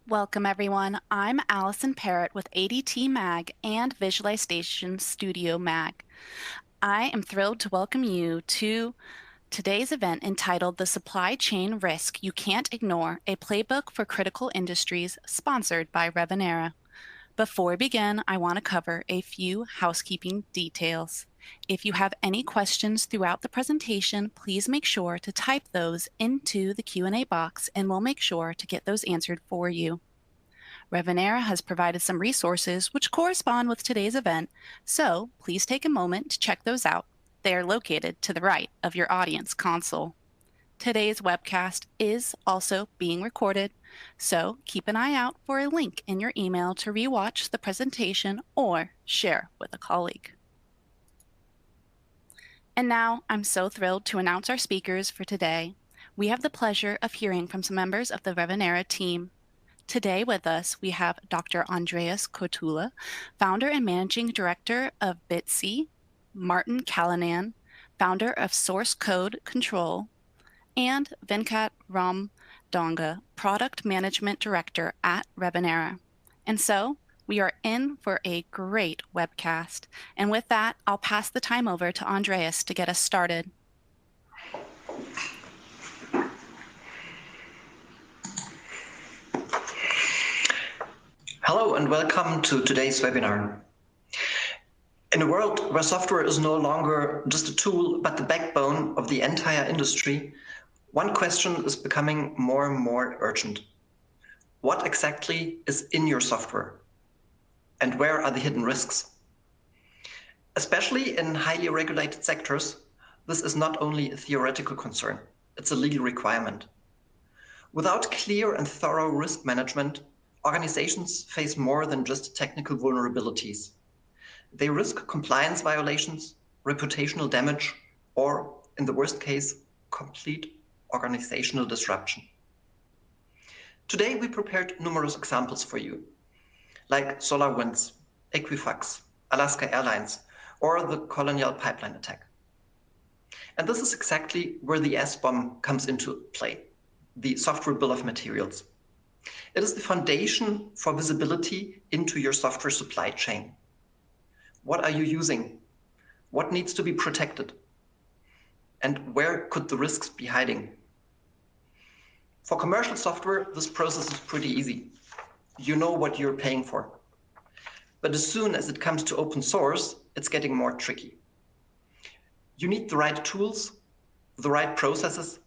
Welcome, everyone. I'm Allison Parrott with ADT Mag and Visualization Studio Mag. I am thrilled to welcome you to today's event entitled The Supply Chain Risk You Can't Ignore, a Playbook for Critical Industries, sponsored by Revenera. Before we begin, I want to cover a few housekeeping details. If you have any questions throughout the presentation, please make sure to type those into the Q&A box and we'll make sure to get those answered for you. Revenera has provided some resources which correspond with today's event, so please take a moment to check those out. They are located to the right of your audience console. Today's webcast is also being recorded, so keep an eye out for a link in your email to rewatch the presentation or share with a colleague. And now I'm so thrilled to announce our speakers for today. We have the pleasure of hearing from some members of the Revenera team. Today with us, we have Dr. Andreas Kotulla, founder and managing director of BitSea, Martin Callinan, founder of Source Code Control, and Venkat Donga, product management director at Revenera. And so we are in for a great webcast. And with that, I'll pass the time over to Andreas to get us started. Hello and welcome to today's webinar. In a world where software is no longer just a tool, but the backbone of the entire industry, one question is becoming more and more urgent. What exactly is in your software? And where are the hidden risks? Especially in highly regulated sectors, this is not only a theoretical concern, it's a legal requirement. Without clear and thorough risk management, organizations face more than just technical vulnerabilities. They risk compliance violations, reputational damage, or, in the worst case, complete organizational disruption. Today, we prepared numerous examples for you, like SolarWinds, Equifax, Alaska Airlines, or the Colonial Pipeline attack. And this is exactly where the SBOM comes into play, the software bill of materials. It is the foundation for visibility into your software supply chain. What are you using? What needs to be protected? And where could the risks be hiding? For commercial software, this process is pretty easy. You know what you're paying for. But as soon as it comes to open source, it's getting more tricky. You need the right tools, the right processes,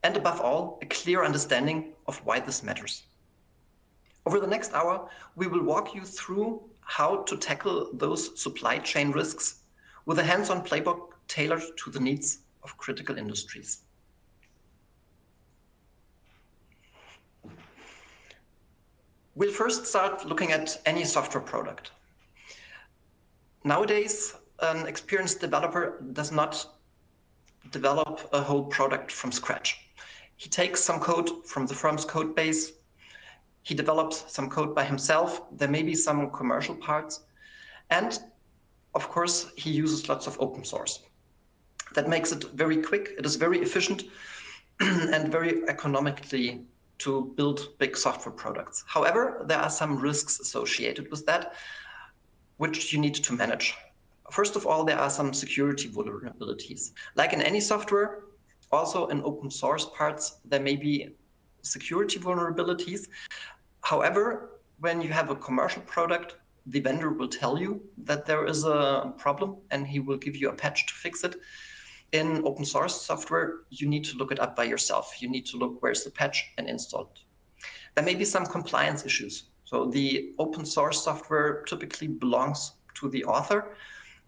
and above all, a clear understanding of why this matters. Over the next hour, we will walk you through how to tackle those supply chain risks with a hands-on playbook tailored to the needs of critical industries. We'll first start looking at any software product. Nowadays, an experienced developer does not develop a whole product from scratch. He takes some code from the firm's code base. He develops some code by himself. There may be some commercial parts. And of course, he uses lots of open source. That makes it very quick. It is very efficient and very economically to build big software products. However, there are some risks associated with that, which you need to manage. First of all, there are some security vulnerabilities. Like in any software, also in open source parts, there may be security vulnerabilities. However, when you have a commercial product, the vendor will tell you that there is a problem and he will give you a patch to fix it. In open source software, you need to look it up by yourself. You need to look where's the patch and install it. There may be some compliance issues. So the open source software typically belongs to the author,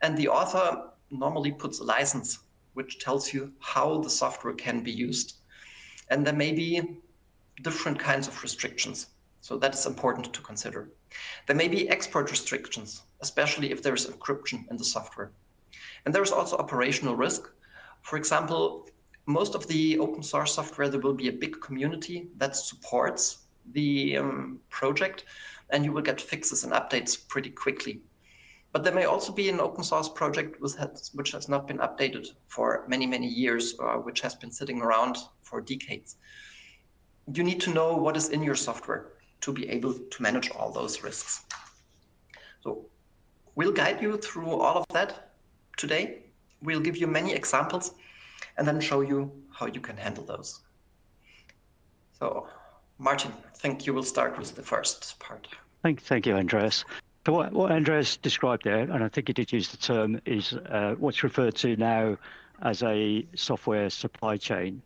and the author normally puts a license which tells you how the software can be used. And there may be different kinds of restrictions. So that is important to consider. There may be export restrictions, especially if there is encryption in the software. And there is also operational risk. For example, most of the open source software, there will be a big community that supports the project, and you will get fixes and updates pretty quickly. But there may also be an open source project which has not been updated for many, many years, or which has been sitting around for decades. You need to know what is in your software. to be able to manage all those risks. So we'll guide you through all of that today. We'll give you many examples and then show you how you can handle those. So Martin, I think you will start with the first part. Thank you, Andreas. So what Andreas described there, and I think he did use the term, is what's referred to now as a software supply chain,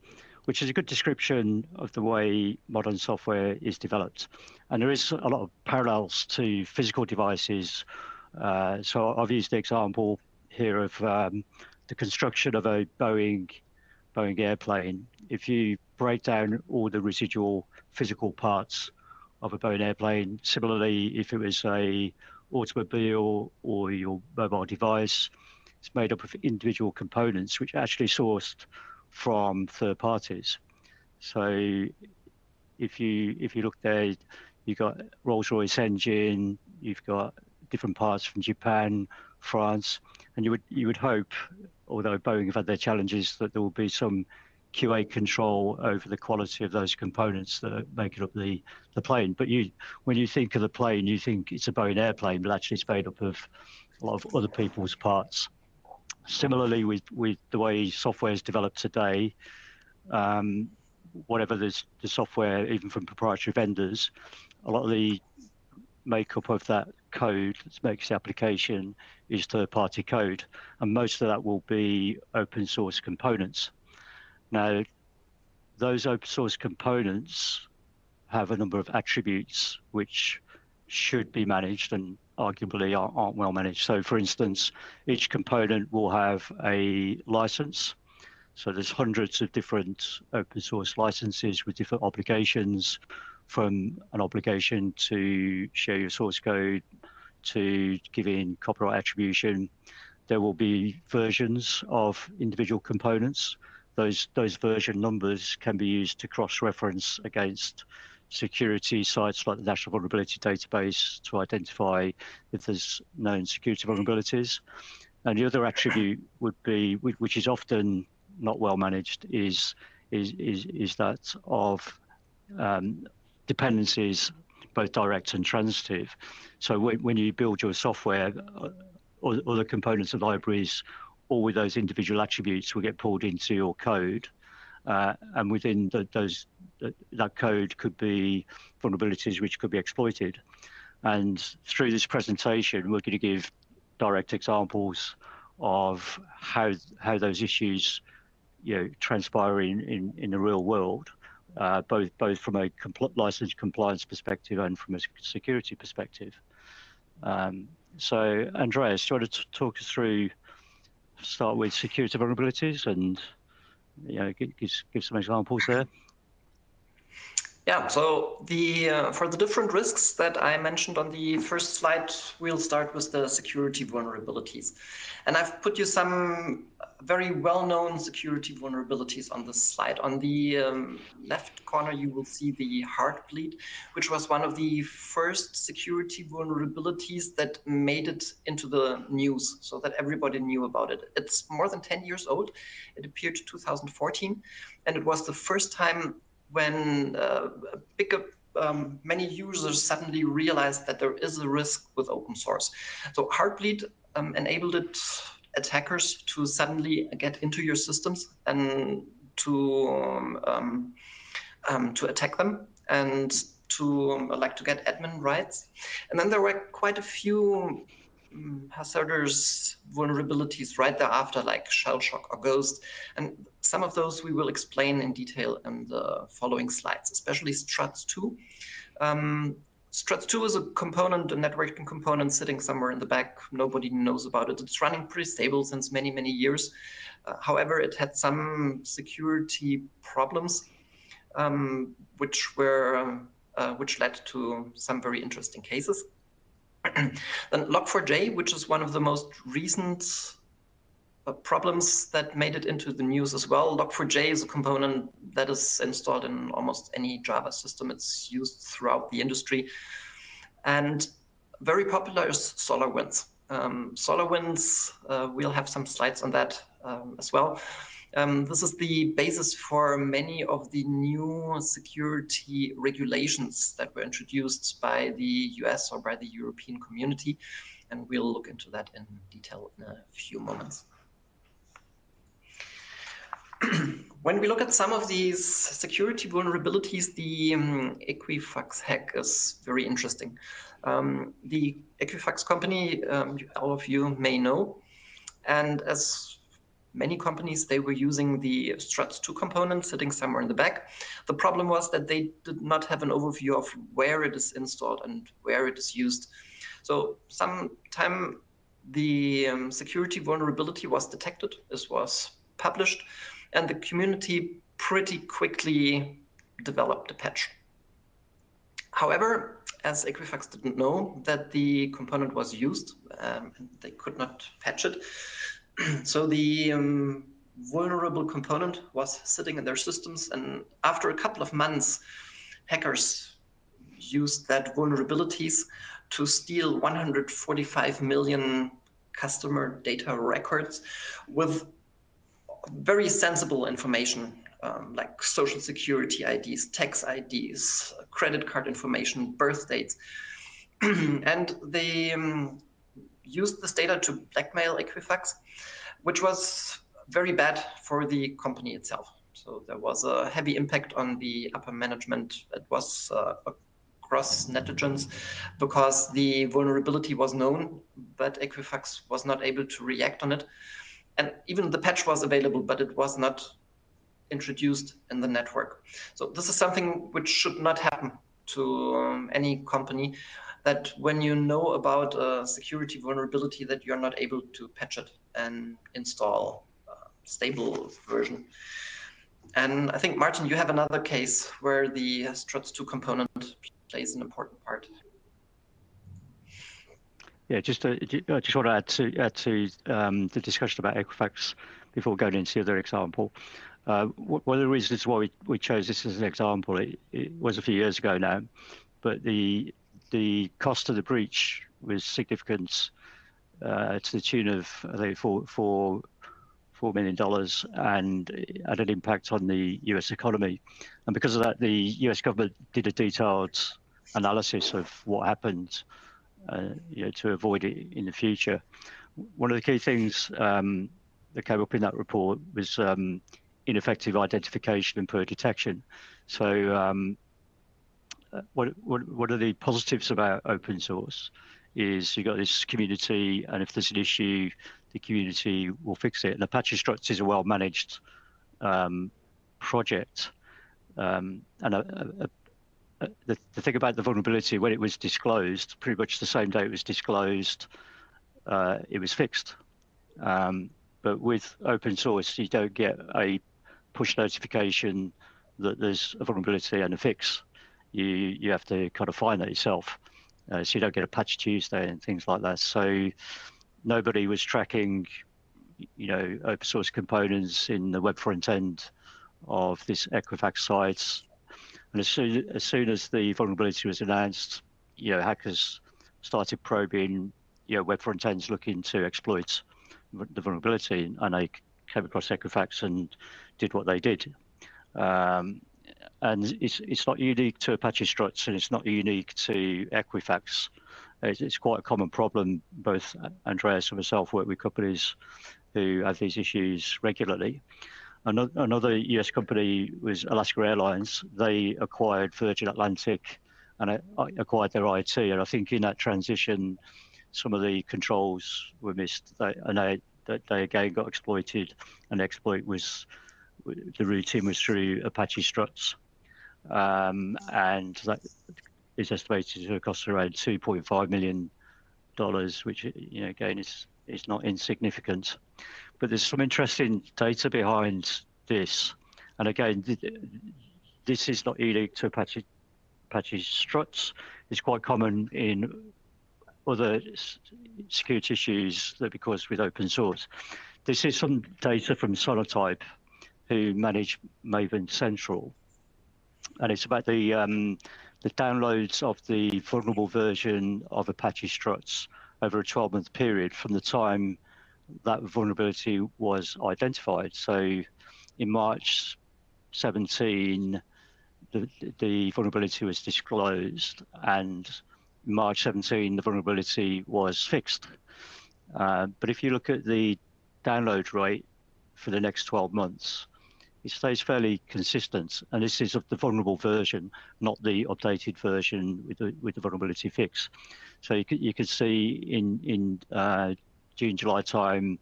which is a good description of the way modern software is developed. And there is a lot of parallels to physical devices. So I've used the example here of the construction of a Boeing airplane. If you break down all the residual physical parts of a Boeing airplane, similarly, if it was a automobile or your mobile device, it's made up of individual components which are actually sourced from third parties. So if you look there, you've got Rolls-Royce engine, you've got different parts from Japan, France, and you would hope, although Boeing have had their challenges, that there will be some QA control over the quality of those components that make up the plane. But when you think of the plane, you think it's a Boeing airplane, but actually it's made up of a lot of other people's parts. Similarly, with the way software is developed today, whatever the software, even from proprietary vendors, a lot of the makeup of that code that makes the application is third-party code, and most of that will be open source components. Now, those open source components have a number of attributes which should be managed and arguably aren't well managed. So for instance, each component will have a license. So there's hundreds of different open source licenses with different obligations, from an obligation to share your source code to giving copyright attribution. There will be versions of individual components. Those version numbers can be used to cross-reference against security sites like the National Vulnerability Database to identify if there's known security vulnerabilities. And the other attribute would be, which is often not well managed, is that of dependencies, both direct and transitive. So when you build your software, other components of libraries, all with those individual attributes will get pulled into your code. And within that code could be vulnerabilities which could be exploited. And through this presentation, we're going to give direct examples of how those issues transpire in the real world, both from a license compliance perspective and from a security perspective. So Andreas, do you want to talk us through, start with security vulnerabilities and give some examples there? Yeah, so for the different risks that I mentioned on the first slide, we'll start with the security vulnerabilities. And I've put you some very well-known security vulnerabilities on this slide. On the left corner, you will see the Heartbleed, which was one of the first security vulnerabilities that made it into the news so that everybody knew about it. It's more than 10 years old. It appeared in 2014, and it was the first time when many users suddenly realized that there is a risk with open source. So Heartbleed enabled attackers to suddenly get into your systems and to attack them and to get admin rights. And then there were quite a few hazardous vulnerabilities right thereafter, like Shell Shock or Ghost. And some of those we will explain in detail in the following slides, especially Struts2. Struts2 is a component, a networking component sitting somewhere in the back. Nobody knows about it. It's running pretty stable since many, many years. However, it had some security problems, which led to some very interesting cases. Then Log4j, which is one of the most recent problems that made it into the news as well. Log4j is a component that is installed in almost any Java system. It's used throughout the industry. And very popular is SolarWinds. SolarWinds, we'll have some slides on that as well. This is the basis for many of the new security regulations that were introduced by the US or by the European community, and we'll look into that in detail in a few moments. When we look at some of these security vulnerabilities, the Equifax hack is very interesting. The Equifax company, all of you may know, and as many companies, they were using the Struts2 component sitting somewhere in the back. The problem was that they did not have an overview of where it is installed and where it is used. So sometime the security vulnerability was detected. This was published, and the community pretty quickly developed a patch. However, as Equifax didn't know that the component was used, and they could not patch it, so the vulnerable component was sitting in their systems, and after a couple of months, hackers used that vulnerabilities to steal 145 million customer data records with very sensible information, like social security IDs, tax IDs, credit card information, birth dates. And they used this data to blackmail Equifax, which was very bad for the company itself. So there was a heavy impact on the upper management. It was across negligence because the vulnerability was known, but Equifax was not able to react on it. And even the patch was available, but it was not introduced in the network. So this is something which should not happen to any company, that when you know about a security vulnerability that you're not able to patch it and install a stable version. And I think, Martin, you have another case where the Struts2 component plays an important part. Yeah, I just want to add to the discussion about Equifax before going into the other example. One of the reasons why we chose this as an example, it was a few years ago now, but the cost of the breach was significant, to the tune of, I think, $4 million, and had an impact on the US economy. And because of that, the US government did a detailed analysis of what happened, to avoid it in the future. One of the key things that came up in that report was ineffective identification and poor detection. So what are the positives about open source is you've got this community, and if there's an issue, the community will fix it. And Apache Struts is a well-managed project. And the thing about the vulnerability, when it was disclosed, pretty much the same day it was disclosed, it was fixed. But with open source, you don't get a push notification that there's a vulnerability and a fix. You have to kind of find that yourself. So you don't get a patch Tuesday and things like that. So nobody was tracking, open source components in the web front end of this Equifax site. And as soon as the vulnerability was announced, hackers started probing, web front ends looking to exploit the vulnerability, and they came across Equifax and did what they did. And it's not unique to Apache Struts, and it's not unique to Equifax. It's quite a common problem. Both Andreas and myself work with companies who have these issues regularly. Another US company was Alaska Airlines. They acquired Virgin Atlantic and acquired their IT. And I think in that transition, some of the controls were missed, and they again got exploited. And the exploit was, the routing was through Apache Struts. And that is estimated to cost around $2.5 million, which, again, is not insignificant. But there's some interesting data behind this. And again, this is not unique to Apache Struts. It's quite common in other security issues that be caused with open source. This is some data from Sonotype, who manage Maven Central. And it's about the downloads of the vulnerable version of Apache Struts over a 12-month period from the time that vulnerability was identified. So in March 17, the vulnerability was disclosed, and in March 17, the vulnerability was fixed. But if you look at the download rate for the next 12 months, it stays fairly consistent, and this is of the vulnerable version, not the updated version with the vulnerability fix. So you could see in June, July time,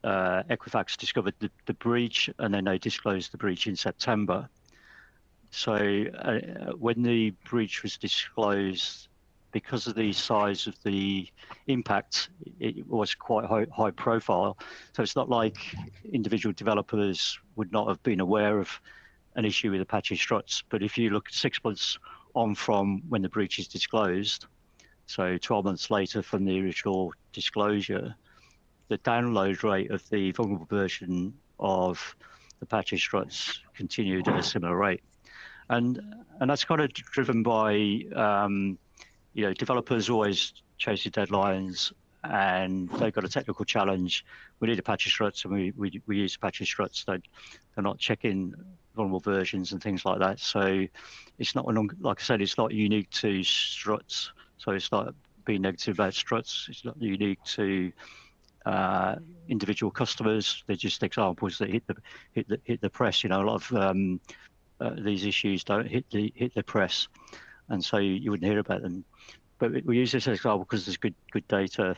Equifax discovered the breach, and then they disclosed the breach in September. So when the breach was disclosed, because of the size of the impact, it was quite high profile. So it's not like individual developers would not have been aware of an issue with Apache struts. But if you look 6 months on from when the breach is disclosed, so 12 months later from the original disclosure, the download rate of the vulnerable version of Apache struts continued at a similar rate. And that's kind of driven by developers always chasing deadlines, and they've got a technical challenge. We need Apache struts, and we use Apache struts. They're not checking vulnerable versions and things like that. So it's not, like I said, it's not unique to struts. So it's not being negative about struts. It's not unique to individual customers. They're just examples that hit the press. A lot of these issues don't hit the press, and so you wouldn't hear about them. But we use this as an example because there's good data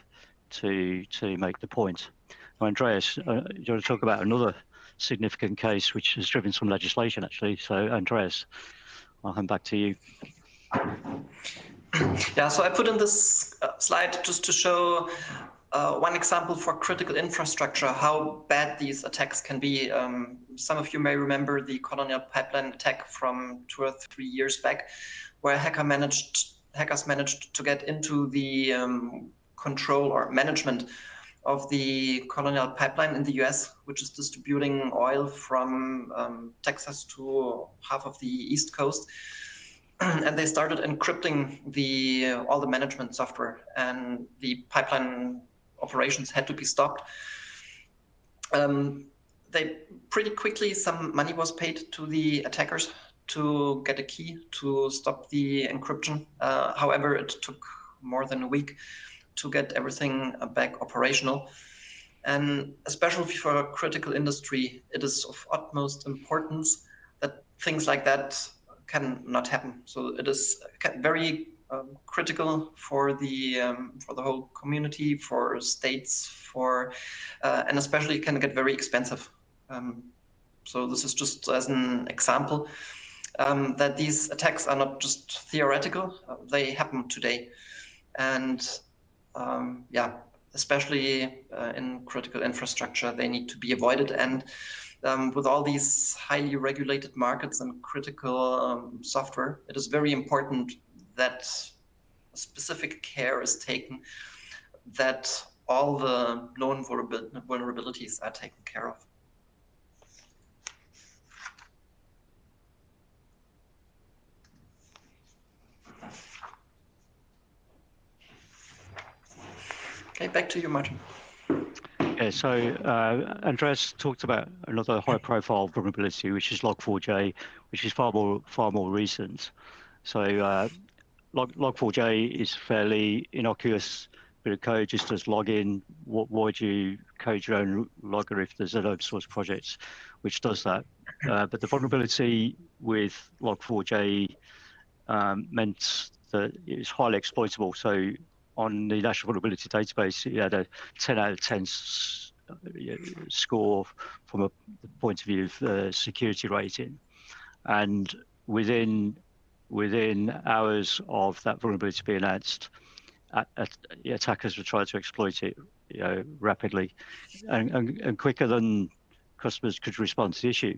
to make the point. Now, Andreas, do you want to talk about another significant case which has driven some legislation, actually? So, Andreas, I'll hand back to you. Yeah, so I put in this slide just to show one example for critical infrastructure, how bad these attacks can be. Some of you may remember the Colonial Pipeline attack from 2 or 3 years back, where hackers managed to get into the control or management of the Colonial Pipeline in the US, which is distributing oil from Texas to half of the East Coast. And they started encrypting all the management software, and the pipeline operations had to be stopped. They pretty quickly, some money was paid to the attackers to get a key to stop the encryption. However, it took more than a week to get everything back operational. And especially for a critical industry, it is of utmost importance that things like that can not happen. So it is very critical for the whole community, for states, and especially it can get very expensive. So this is just as an example that these attacks are not just theoretical; they happen today, and especially in critical infrastructure, they need to be avoided. And with all these highly regulated markets and critical software, it is very important that specific care is taken, that all the known vulnerabilities are taken care of. Okay, back to you, Martin. Yeah, so Andreas talked about another high-profile vulnerability, which is Log4j, which is far more recent. So Log4j is fairly innocuous bit of code, just as login. Why would you code your own logger if there's an open source project which does that? But the vulnerability with Log4j meant that it was highly exploitable. So on the National Vulnerability Database, it had a 10 out of 10 score from the point of view of security rating. And within hours of that vulnerability being announced, attackers were trying to exploit it rapidly and quicker than customers could respond to the issue.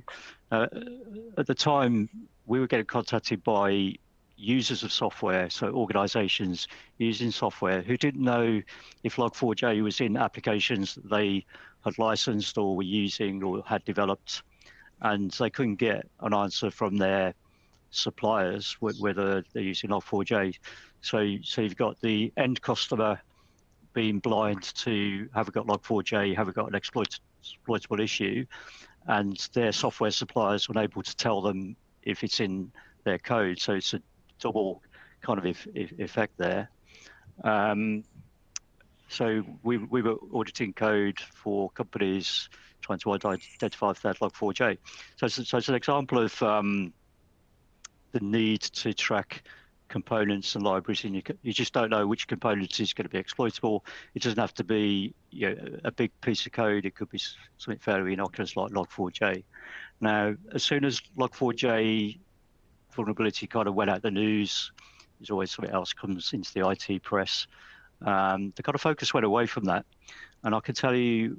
At the time, we were getting contacted by users of software, so organizations using software who didn't know if Log4j was in applications that they had licensed or were using or had developed, and they couldn't get an answer from their suppliers whether they're using Log4j. So you've got the end customer being blind to have we got Log4j, have we got an exploitable issue, and their software suppliers were unable to tell them if it's in their code. So it's a double kind of effect there. So we were auditing code for companies trying to identify if they had Log4j. So it's an example of the need to track components and libraries, and you just don't know which component is going to be exploitable. It doesn't have to be a big piece of code. It could be something fairly innocuous like Log4j. Now, as soon as Log4j vulnerability kind of went out the news, there's always something else comes into the IT press. The kind of focus went away from that. And I can tell you,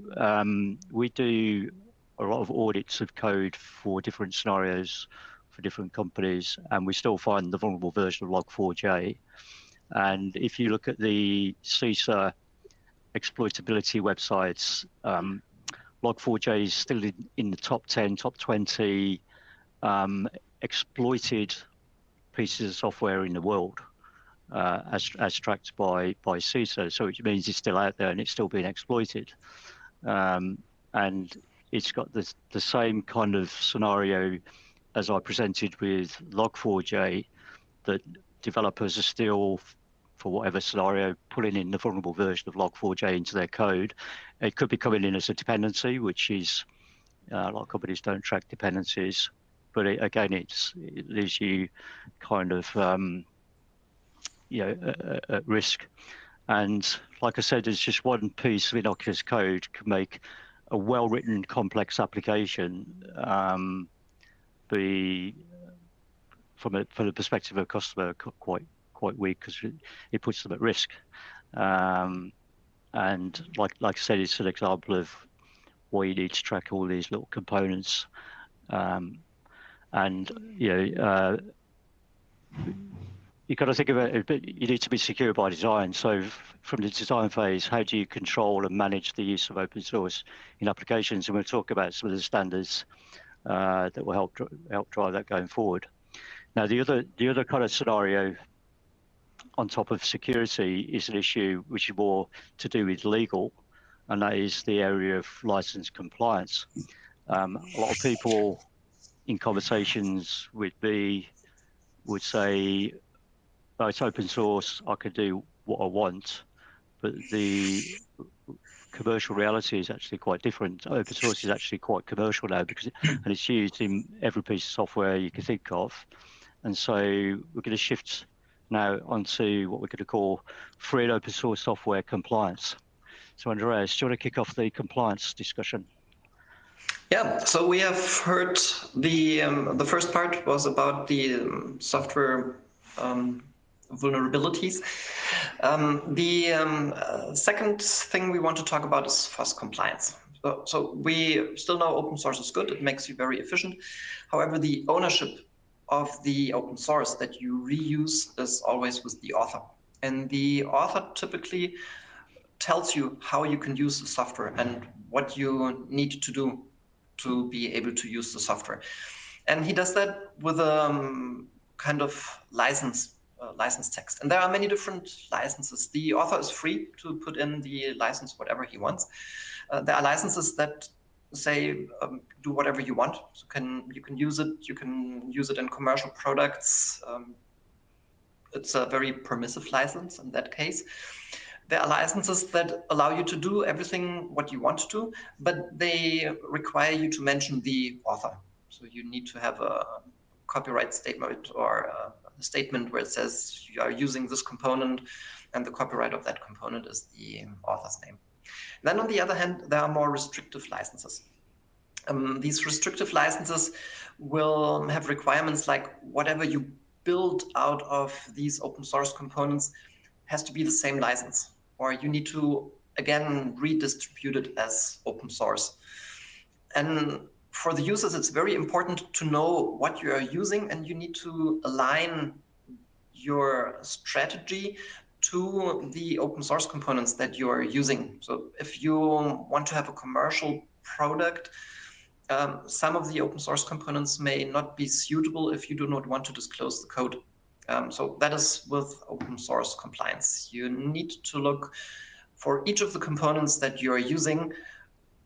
we do a lot of audits of code for different scenarios for different companies, and we still find the vulnerable version of Log4j. And if you look at the CISA exploitability websites, Log4j is still in the top 10, top 20 exploited pieces of software in the world, as tracked by CISA. So it means it's still out there and it's still being exploited. And it's got the same kind of scenario as I presented with Log4j, that developers are still, for whatever scenario, pulling in the vulnerable version of Log4j into their code. It could be coming in as a dependency, which is, a lot of companies don't track dependencies, but it leaves you kind of, at risk. And like I said, there's just one piece of innocuous code can make a well-written, complex application be, from the perspective of a customer, quite weak, because it puts them at risk. And like I said, it's an example of why you need to track all these little components. You've got to think of it, but you need to be secure by design. So from the design phase, how do you control and manage the use of open source in applications? And we'll talk about some of the standards that will help drive that going forward. Now, the other kind of scenario on top of security is an issue which is more to do with legal, and that is the area of license compliance. A lot of people in conversations with me would say, oh, it's open source, I can do what I want, but the commercial reality is actually quite different. Open source is actually quite commercial now, and it's used in every piece of software you can think of. And so we're going to shift now onto what we're going to call free and open source software compliance. So Andreas, do you want to kick off the compliance discussion? Yeah, so we have heard the first part was about the software vulnerabilities. The second thing we want to talk about is FOSS compliance. So we still know open source is good, it makes you very efficient. However, the ownership of the open source that you reuse is always with the author. And the author typically tells you how you can use the software and what you need to do to be able to use the software. And he does that with a kind of license text. And there are many different licenses. The author is free to put in the license whatever he wants. There are licenses that say do whatever you want. So you can use it. You can use it in commercial products. It's a very permissive license in that case. There are licenses that allow you to do everything what you want to do, but they require you to mention the author. So you need to have a copyright statement or a statement where it says you are using this component and the copyright of that component is the author's name. Then on the other hand, there are more restrictive licenses. These restrictive licenses will have requirements like whatever you build out of these open source components has to be the same license, or you need to, again, redistribute it as open source. And for the users, it's very important to know what you are using, and you need to align your strategy to the open source components that you are using. So if you want to have a commercial product, some of the open source components may not be suitable if you do not want to disclose the code. So that is with open source compliance. You need to look for each of the components that you are using.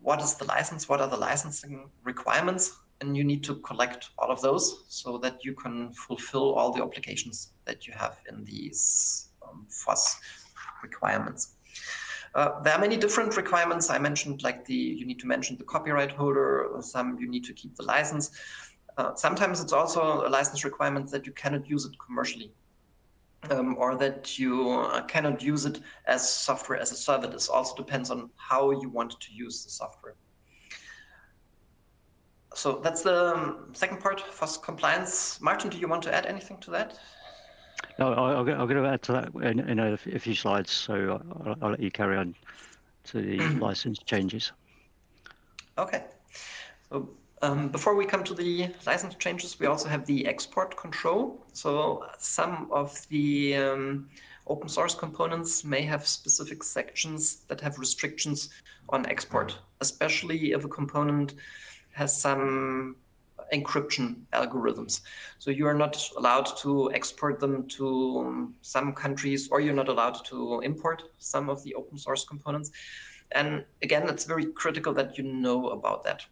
what is the license, what are the licensing requirements, and you need to collect all of those so that you can fulfill all the obligations that you have in these FOSS requirements. There are many different requirements. I mentioned like you need to mention the copyright holder, some you need to keep the license. Sometimes it's also a license requirement that you cannot use it commercially. Or that you cannot use it as software as a service. This also depends on how you want to use the software. So that's the second part, FOSS compliance. Martin, do you want to add anything to that? No, I'm going to add to that in a few slides, so I'll let you carry on to the license changes. Okay. So before we come to the license changes, we also have the export control. So some of the open source components may have specific sections that have restrictions on export, especially if a component has some encryption algorithms. So you are not allowed to export them to some countries, or you're not allowed to import some of the open source components. And again, it's very critical that you know about that.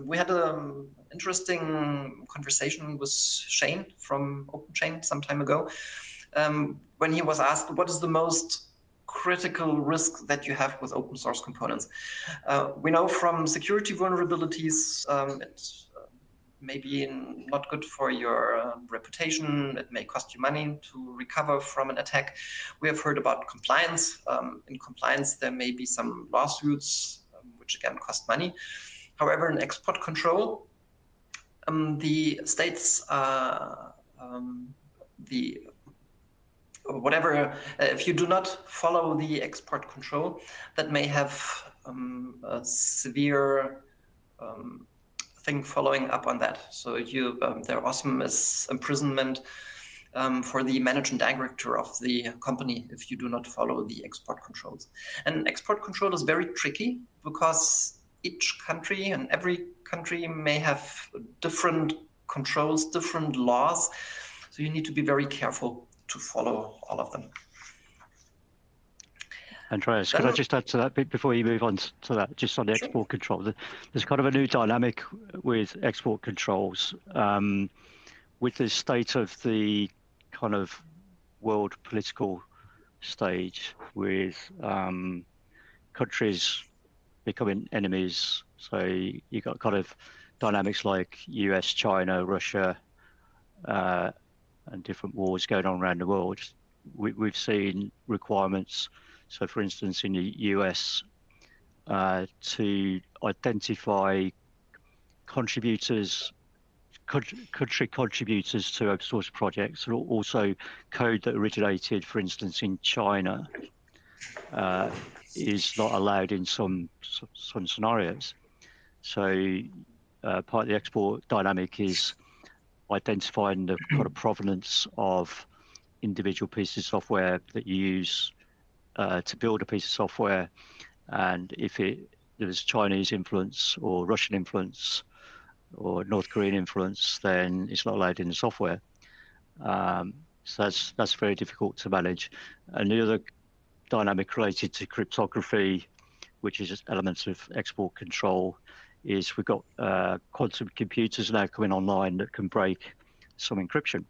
We had an interesting conversation with Shane from OpenChain some time ago, when he was asked, what is the most critical risk that you have with open source components? We know from security vulnerabilities, it's maybe not good for your reputation. It may cost you money to recover from an attack. We have heard about compliance. In compliance, there may be some lawsuits, which again cost money. However, in export control, the states, if you do not follow the export control, that may have a severe thing following up on that. So their awesome is imprisonment for the managing director of the company if you do not follow the export controls. And export control is very tricky because each country and every country may have different controls, different laws. So you need to be very careful to follow all of them. Andreas, could I just add to that bit before you move on to that, just on the export control? There's kind of a new dynamic with export controls. With the state of the kind of world political stage, with countries becoming enemies. So you got kind of dynamics like US, China, Russia, and different wars going on around the world. We've seen requirements. So, for instance, in the US, to identify contributors, country contributors to open source projects, and also code that originated, for instance, in China, is not allowed in some scenarios. So, part of the export dynamic is identifying the kind of provenance of individual pieces of software that you use to build a piece of software, and if there's Chinese influence or Russian influence or North Korean influence, then it's not allowed in the software. So that's very difficult to manage. And the other dynamic related to cryptography, which is elements of export control, is we've got quantum computers now coming online that can break some encryption,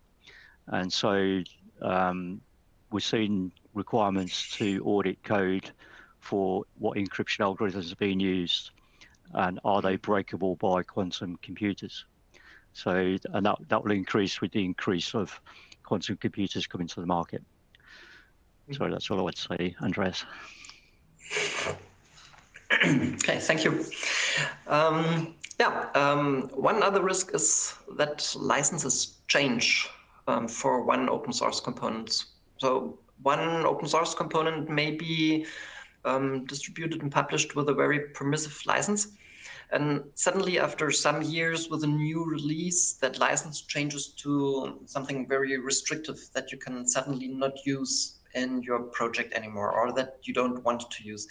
and so we're seeing requirements to audit code for what encryption algorithms are being used and are they breakable by quantum computers. So, and that will increase with the increase of quantum computers coming to the market. Sorry, that's all I would say, Andreas. Okay, thank you. One other risk is that licenses change for one open source component. So one open source component may be distributed and published with a very permissive license. And suddenly, after some years with a new release, that license changes to something very restrictive that you can suddenly not use in your project anymore, or that you don't want to use.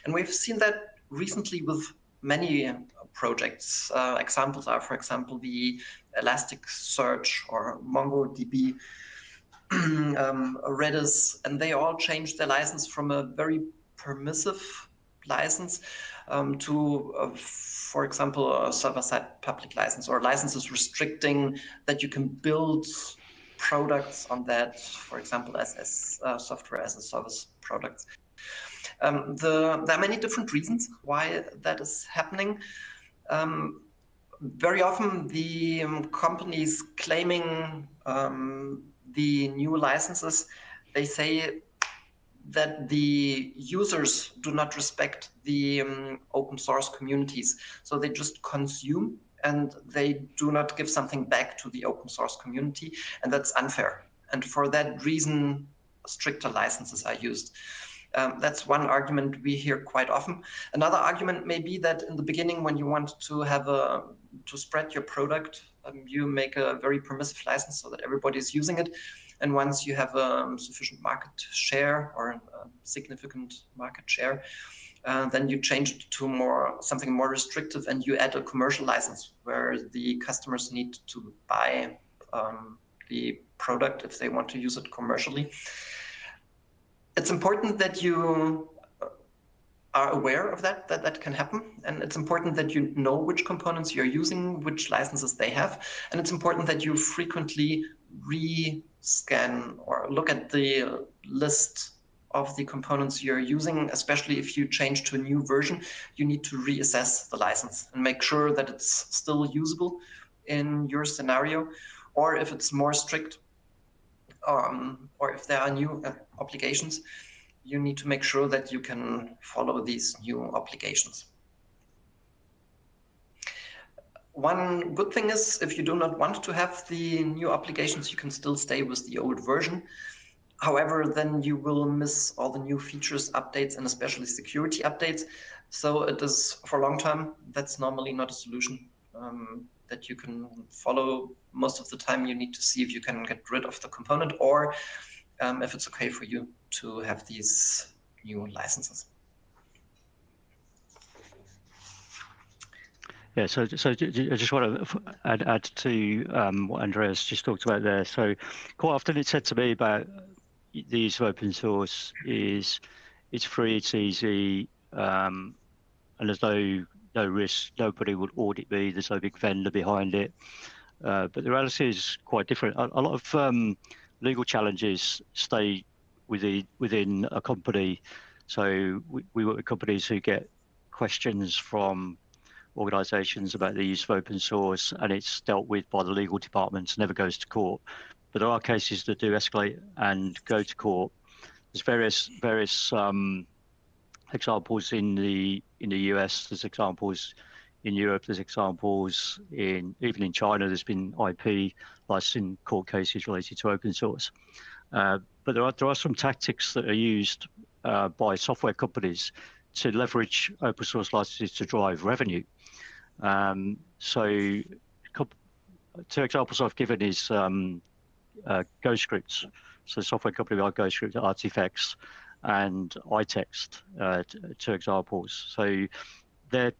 And we've seen that recently with many projects. Examples are, for example, the Elasticsearch or MongoDB, Redis, and they all changed their license from a very permissive license to, for example, a server-side public license or licenses restricting that you can build products on that, for example, as software as a service products. There are many different reasons why that is happening. Very often the companies claiming the new licenses, they say that the users do not respect the open source communities. So they just consume and they do not give something back to the open source community. And that's unfair. And for that reason, stricter licenses are used. That's one argument we hear quite often. Another argument may be that in the beginning, when you want to have to spread your product, you make a very permissive license so that everybody is using it. And once you have a sufficient market share or a significant market share, then you change it to something more restrictive, and you add a commercial license where the customers need to buy the product if they want to use it commercially. It's important that you are aware of that can happen. And it's important that you know which components you're using, which licenses they have. And it's important that you frequently re-scan or look at the list of the components you're using, especially if you change to a new version. You need to reassess the license and make sure that it's still usable in your scenario, or if it's more strict, or if there are new obligations, you need to make sure that you can follow these new obligations. One good thing is, if you do not want to have the new obligations, you can still stay with the old version. However, then you will miss all the new features, updates, and especially security updates. So it is, for long term, that's normally not a solution that you can follow. Most of the time, you need to see if you can get rid of the component, or if it's okay for you to have these new licenses. Yeah, so I just want to add to what Andreas just talked about there. So quite often it's said to me about the use of open source is it's free, it's easy, and there's no risk, nobody would audit me, there's no big vendor behind it. But the reality is quite different. A lot of legal challenges stay within a company. So we work with companies who get questions from organizations about the use of open source, and it's dealt with by the legal departments, never goes to court. But there are cases that do escalate and go to court. There's various examples in the US. There's examples in Europe. There's examples even in China. There's been IP licensing court cases related to open source. But there are some tactics that are used by software companies to leverage open source licenses to drive revenue. So two examples I've given is GoScripts. So software company like GoScript, Artifacts, and iText, two examples. So their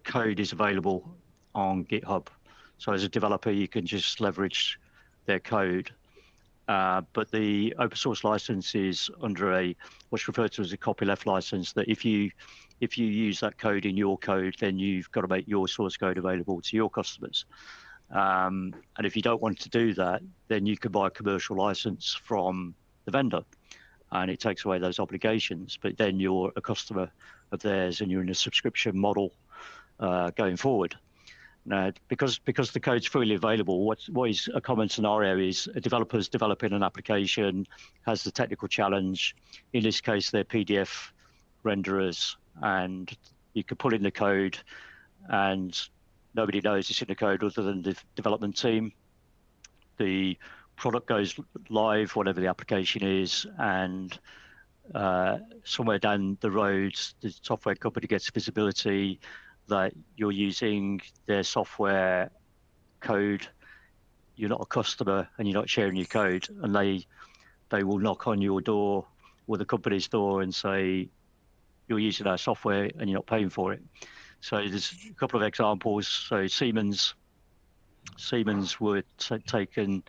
code is available on GitHub. So as a developer, you can just leverage their code. But the open source license is under what's referred to as a copyleft license, that if you use that code in your code, then you've got to make your source code available to your customers. And if you don't want to do that, then you can buy a commercial license from the vendor, and it takes away those obligations. But then you're a customer of theirs, and you're in a subscription model going forward. Now, because the code's freely available, what is a common scenario is a developer's developing an application, has the technical challenge. In this case, they're PDF renderers, and you can pull in the code, and nobody knows it's in the code other than the development team. The product goes live, whatever the application is, and somewhere down the road, the software company gets visibility that you're using their software code, you're not a customer, and you're not sharing your code, and they will knock on your door or the company's door and say, you're using our software and you're not paying for it. So there's a couple of examples. So Siemens were taken,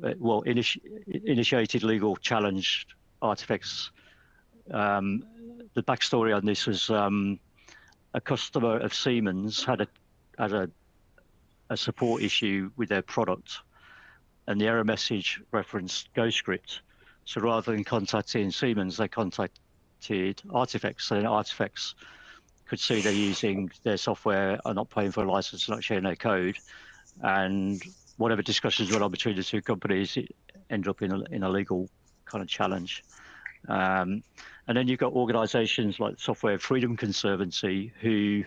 initiated legal challenge Artifacts the backstory on this was a customer of Siemens had a support issue with their product, and the error message referenced GoScript. So rather than contacting Siemens, they contacted Artifacts. So then Artifacts could see they're using their software, are not paying for a license, not sharing their code, and whatever discussions went on between the two companies, it ended up in a legal kind of challenge. And then you've got organisations like Software Freedom Conservancy who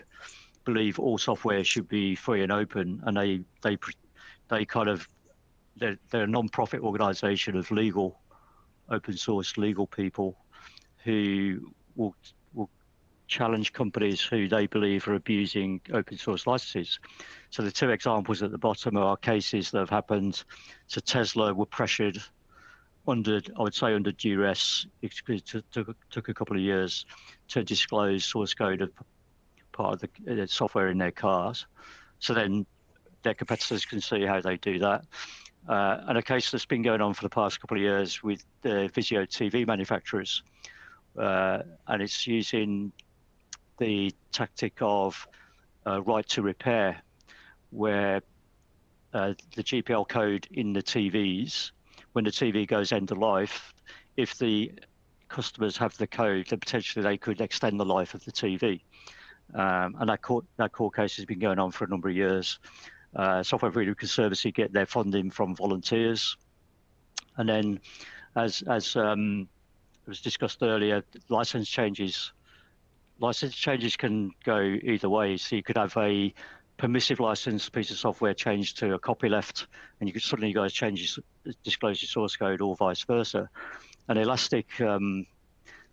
believe all software should be free and open, and they kind of they're a non-profit organisation of legal, open source legal people who will challenge companies who they believe are abusing open source licenses. So the two examples at the bottom are cases that have happened. So Tesla were pressured under duress. It took a couple of years to disclose source code of part of the software in their cars. So then their competitors can see how they do that. And a case that's been going on for the past couple of years with the Vizio TV manufacturers, and it's using the tactic of right to repair, where the GPL code in the TVs, when the TV goes end of life, if the customers have the code, then potentially they could extend the life of the TV. And that court case has been going on for a number of years. Software Freedom Conservancy get their funding from volunteers, and then, as was discussed earlier, license changes can go either way. So you could have a permissive license piece of software changed to a copyleft, and you could suddenly disclose your source code, or vice versa. And Elastic, the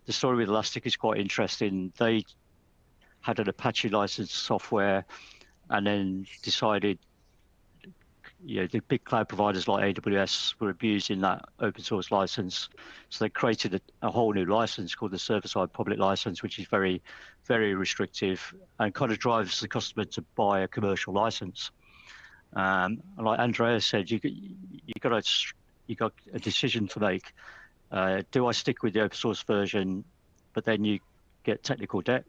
story with Elastic is quite interesting. They had an Apache licensed software, and then decided, the big cloud providers like AWS were abusing that open source license. So they created a whole new license called the server-side public license, which is very, very restrictive and kind of drives the customer to buy a commercial license. And like Andreas said, you got a decision to make. Do I stick with the open source version, but then you get technical debt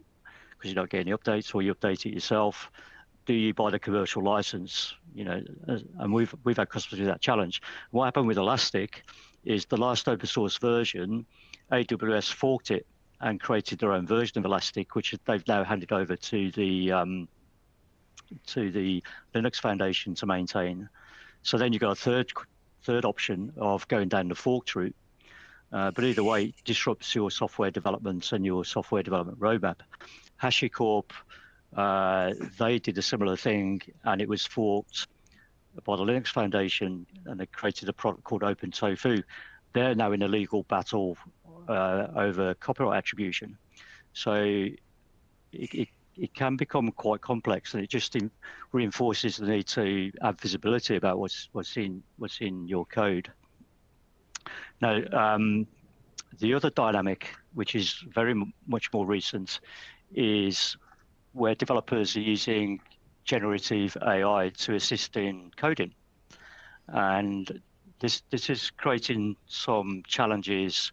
because you're not getting any updates, or you update it yourself? Do you buy the commercial license? And we've had customers with that challenge. What happened with Elastic is the last open source version, AWS forked it and created their own version of Elastic, which they've now handed over to the Linux Foundation to maintain. So then you've got a third option of going down the forked route. But either way, it disrupts your software development and your software development roadmap. HashiCorp, they did a similar thing, and it was forked by the Linux Foundation, and they created a product called OpenTofu. They're now in a legal battle over copyright attribution. So it can become quite complex, and it just reinforces the need to have visibility about what's in your code. Now, the other dynamic, which is very much more recent, is where developers are using generative AI to assist in coding. And this is creating some challenges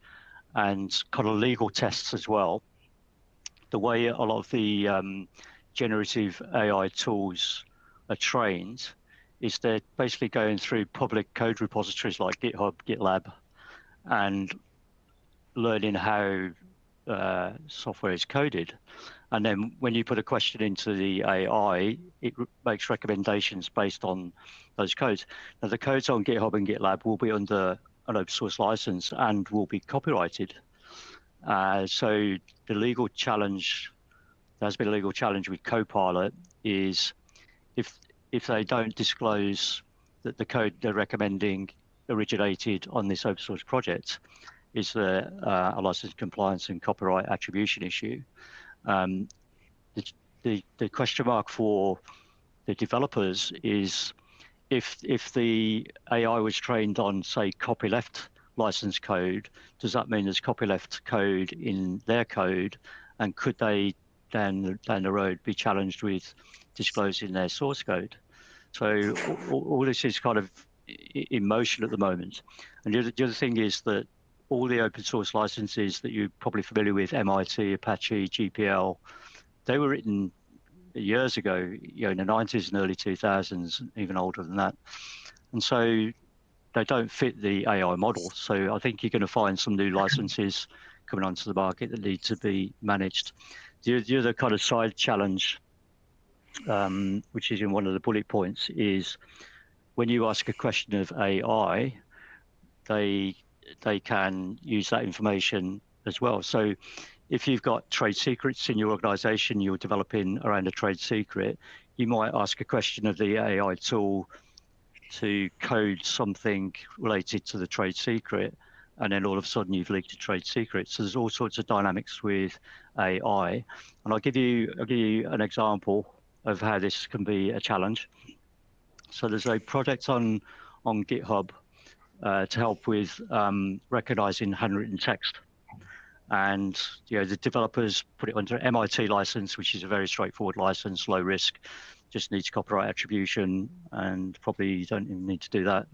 and kind of legal tests as well. The way a lot of the generative AI tools are trained is they're basically going through public code repositories like GitHub, GitLab, and learning how software is coded. And then when you put a question into the AI, it makes recommendations based on those codes. Now, the codes on GitHub and GitLab will be under an open source license and will be copyrighted. So the legal challenge, there's been a legal challenge with Copilot, is if they don't disclose that the code they're recommending originated on this open source project, is a license compliance and copyright attribution issue. The question mark for the developers is if the AI was trained on, say, copyleft license code, does that mean there's copyleft code in their code, and could they down the road be challenged with disclosing their source code? So all this is kind of in motion at the moment. And the other thing is that all the open source licenses that you're probably familiar with, MIT, Apache, GPL, they were written years ago, in the 90s and early 2000s, even older than that. And so they don't fit the AI model. So I think you're going to find some new licenses coming onto the market that need to be managed. The other kind of side challenge, which is in one of the bullet points, is when you ask a question of AI, they can use that information as well. So if you've got trade secrets in your organization, you're developing around a trade secret, you might ask a question of the AI tool to code something related to the trade secret, and then all of a sudden you've leaked a trade secret. So there's all sorts of dynamics with AI, and I'll give you an example of how this can be a challenge. So there's a project on GitHub to help with recognizing handwritten text. And the developers put it under MIT license, which is a very straightforward license, low risk, just needs copyright attribution, and probably you don't even need to do that.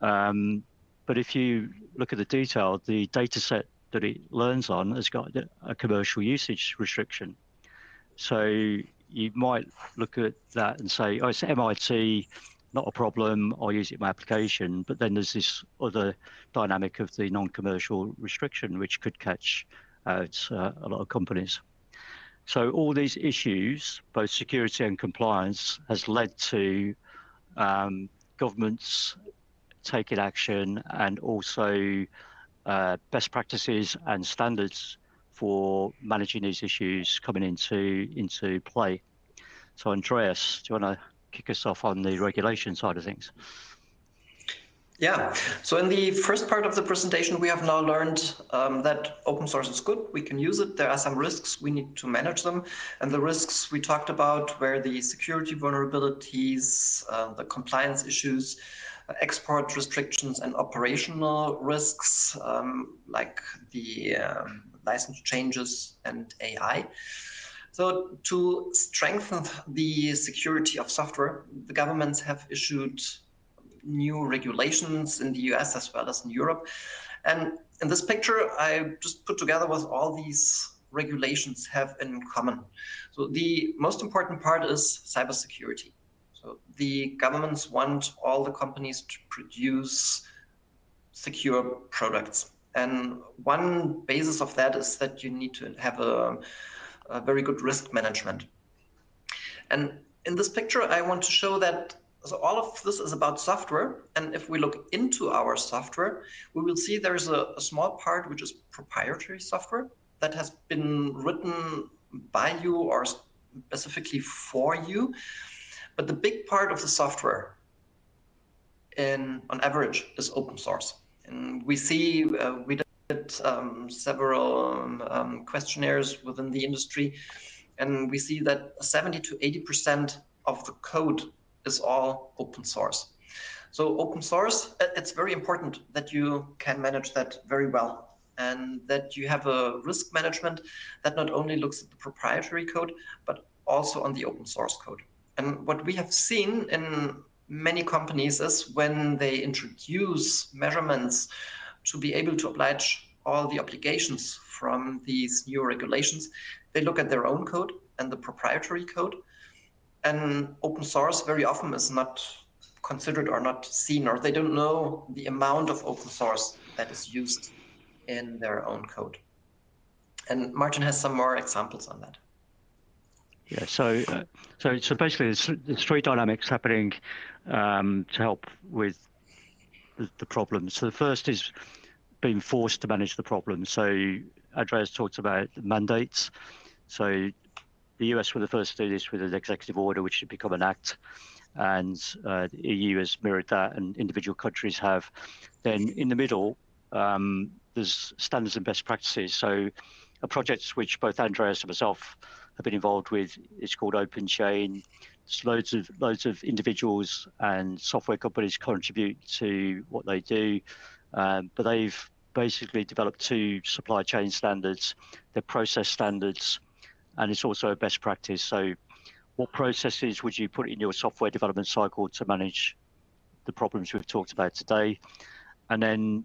But if you look at the detail, the data set that it learns on has got a commercial usage restriction. So you might look at that and say, oh, it's MIT, not a problem, I'll use it in my application. But then there's this other dynamic of the non-commercial restriction, which could catch out a lot of companies. So all these issues, both security and compliance, has led to governments taking action, and also best practices and standards for managing these issues coming into play. So Andreas, do you want to kick us off on the regulation side of things? Yeah, so in the first part of the presentation, we have now learned that open source is good. We can use it. There are some risks. We need to manage them. And the risks we talked about were the security vulnerabilities, the compliance issues, export restrictions, and operational risks like the license changes and AI. So to strengthen the security of software, the governments have issued new regulations in the US as well as in Europe. And in this picture, I just put together what all these regulations have in common. So the most important part is cybersecurity. So the governments want all the companies to produce secure products. And one basis of that is that you need to have a very good risk management. And in this picture, I want to show that so all of this is about software. And if we look into our software, we will see there's a small part which is proprietary software that has been written by you or specifically for you. But the big part of the software, on average, is open source. And we see we did several questionnaires within the industry, and we see that 70 to 80% of the code is all open source. So open source, it's very important that you can manage that very well, and that you have a risk management that not only looks at the proprietary code, but also on the open source code. And what we have seen in many companies is when they introduce measurements to be able to oblige all the obligations from these new regulations, they look at their own code and the proprietary code. And open source very often is not considered or not seen, or they don't know the amount of open source that is used in their own code. And Martin has some more examples on that. Yeah, so basically there's three dynamics happening to help with the problem. So the first is being forced to manage the problem. So Andreas talked about mandates. So the US were the first to do this with an executive order, which had become an act, and the EU has mirrored that, and individual countries have. Then in the middle, there's standards and best practices. So a project which both Andreas and myself have been involved with is called Open Chain. There's loads of individuals and software companies contribute to what they do, but they've basically developed two supply chain standards. They're process standards, and it's also a best practice. So what processes would you put in your software development cycle to manage the problems we've talked about today? And then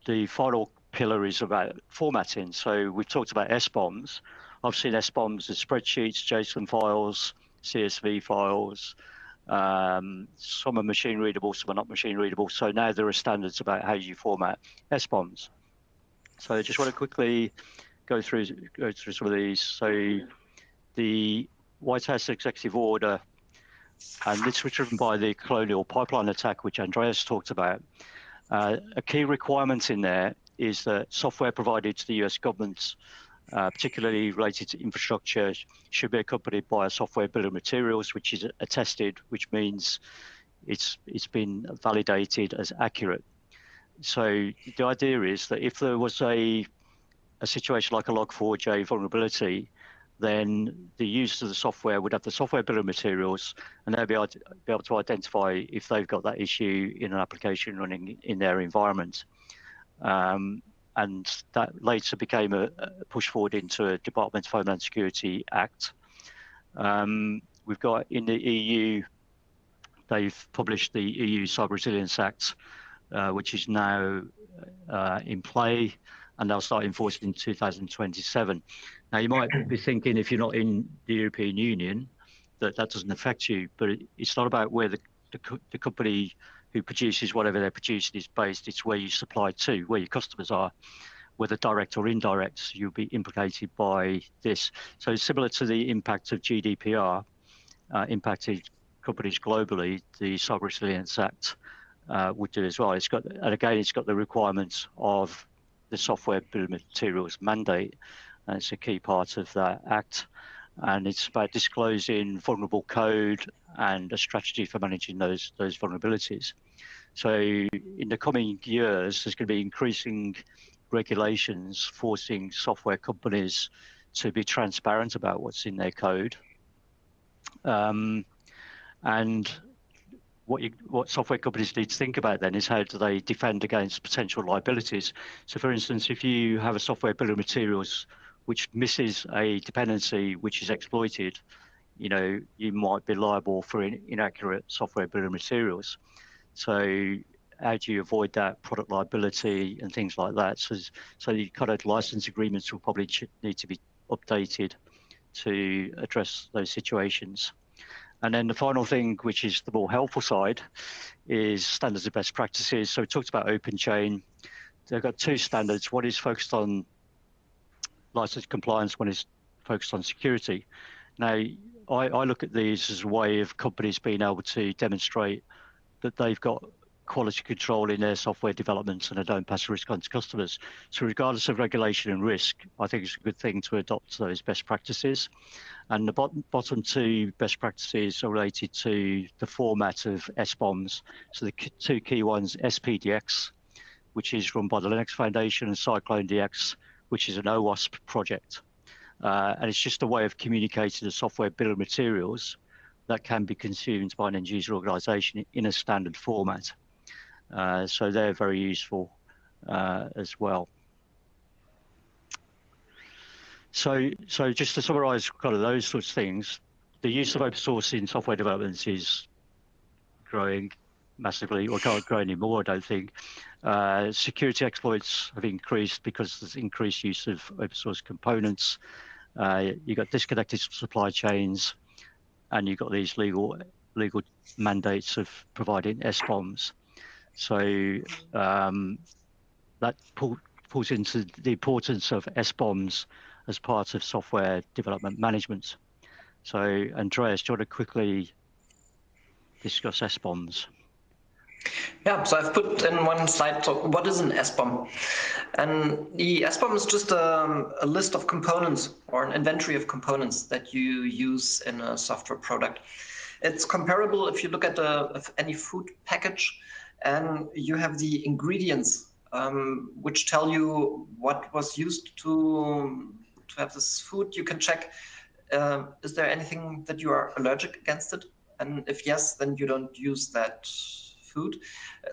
the final pillar is about formatting. So we've talked about SBOMs. I've seen SBOMs as spreadsheets, JSON files, CSV files. Some are machine readable, some are not machine readable. So now there are standards about how you format SBOMs. So I just want to quickly go through some of these. So the White House executive order, and this was driven by the Colonial Pipeline attack, which Andreas talked about. A key requirement in there is that software provided to the US government, particularly related to infrastructure, should be accompanied by a software bill of materials, which is attested, which means it's been validated as accurate. So the idea is that if there was a situation like a Log4j vulnerability, then the user of the software would have the software bill of materials, and they'll be able to identify if they've got that issue in an application running in their environment. And that later became a push forward into a Department of Homeland Security Act. We've got in the EU, they've published the EU Cyber Resilience Act, which is now in play, and they'll start enforcing in 2027. Now, you might be thinking, if you're not in the European Union, that doesn't affect you, but it's not about where the company who produces whatever they're producing is based. It's where you supply to, where your customers are, whether direct or indirect, you'll be implicated by this. So similar to the impact of GDPR, impacted companies globally, the Cyber Resilience Act would do as well. It's got the requirements of the software bill of materials mandate, and it's a key part of that act. And it's about disclosing vulnerable code and a strategy for managing those vulnerabilities. So in the coming years, there's going to be increasing regulations forcing software companies to be transparent about what's in their code. And what software companies need to think about then is, how do they defend against potential liabilities? So for instance, if you have a software bill of materials which misses a dependency which is exploited, you might be liable for inaccurate software bill of materials. So how do you avoid that product liability and things like that? So the kind of license agreements will probably need to be updated to address those situations. And then the final thing, which is the more helpful side, is standards and best practices. So we talked about open chain. They've got two standards. One is focused on license compliance, one is focused on security. Now, I look at these as a way of companies being able to demonstrate that they've got quality control in their software developments and they don't pass risk on to customers. So regardless of regulation and risk, I think it's a good thing to adopt those best practices. And the bottom two best practices are related to the format of SBOMs. So the two key ones, SPDX, which is run by the Linux Foundation, and CycloneDX, which is an OWASP project. And it's just a way of communicating the software bill of materials that can be consumed by an end user organization in a standard format. So they're very useful as well. So just to summarize kind of those sorts of things, the use of open source in software development is growing massively, or can't grow anymore, I don't think. Security exploits have increased because there's increased use of open source components. You've got disconnected supply chains, and you've got these legal mandates of providing SBOMs. So that pulls into the importance of SBOMs as part of software development management. So Andreas, do you want to quickly discuss SBOMs? Yeah, so I've put in one slide, so what is an SBOM? And the SBOM is just a list of components, or an inventory of components that you use in a software product. It's comparable if you look at any food package and you have the ingredients which tell you what was used to have this food. You can check, is there anything that you are allergic against it? And if yes, then you don't use that food.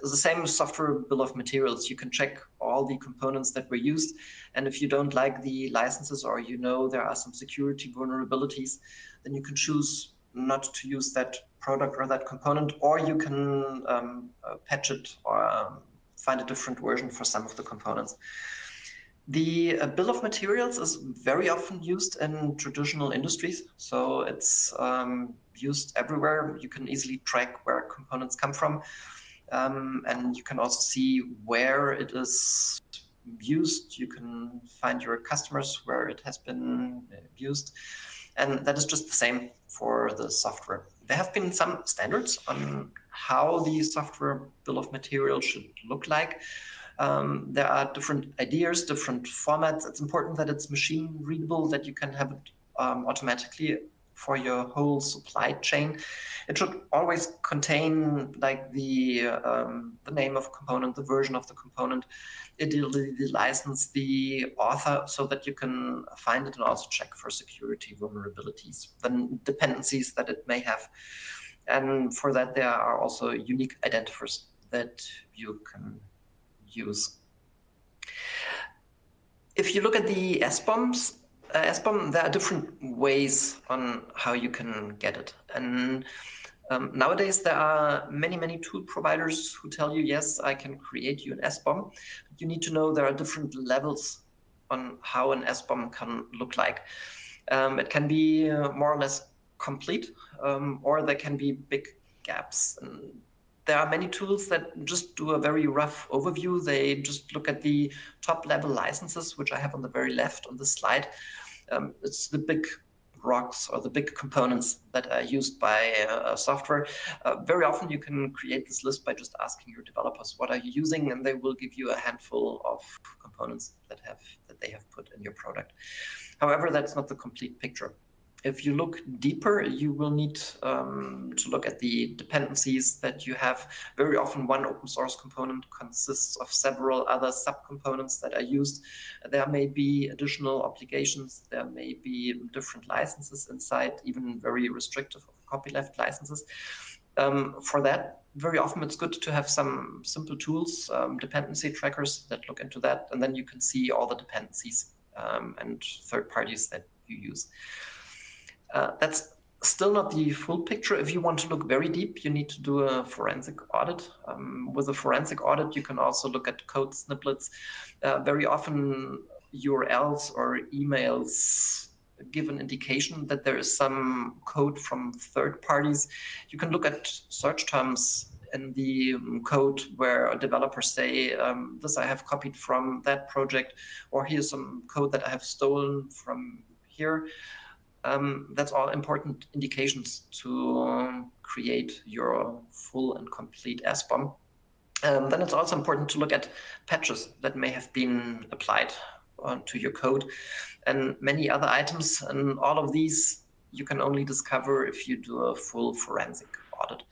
The same software bill of materials. You can check all the components that were used. And if you don't like the licenses, or there are some security vulnerabilities, then you can choose not to use that product or that component, or you can patch it or find a different version for some of the components. The bill of materials is very often used in traditional industries, so it's used everywhere. You can easily track where components come from, and you can also see where it is used. You can find your customers where it has been used, and that is just the same for the software. There have been some standards on how the software bill of materials should look like. There are different ideas, different formats. It's important that it's machine readable, that you can have it automatically for your whole supply chain. It should always contain like the name of a component, the version of the component, ideally the license, the author, so that you can find it and also check for security vulnerabilities, the dependencies that it may have. And for that, there are also unique identifiers that you can use. If you look at the SBOM, there are different ways on how you can get it. And nowadays, there are many tool providers who tell you, yes, I can create you an SBOM. You need to know there are different levels on how an SBOM can look like. It can be more or less complete, or there can be big gaps. And there are many tools that just do a very rough overview. They just look at the top level licenses, which I have on the very left on the slide. It's the big rocks or the big components that are used by software. Very often you can create this list by just asking your developers, what are you using? And they will give you a handful of components that they have put in your product. However, that's not the complete picture. If you look deeper, you will need to look at the dependencies that you have. Very often one open source component consists of several other subcomponents that are used. There may be additional obligations. There may be different licenses inside, even very restrictive copyleft licenses. For that, very often it's good to have some simple tools, dependency trackers that look into that, and then you can see all the dependencies and third parties that you use. That's still not the full picture. If you want to look very deep, you need to do a forensic audit. With a forensic audit, you can also look at code snippets. Very often URLs or emails give an indication that there is some code from third parties. You can look at search terms in the code where developers say, this I have copied from that project, or here's some code that I have stolen from here. That's all important indications to create your full and complete SBOM. Then it's also important to look at patches that may have been applied to your code and many other items. And all of these you can only discover if you do a full forensic audit.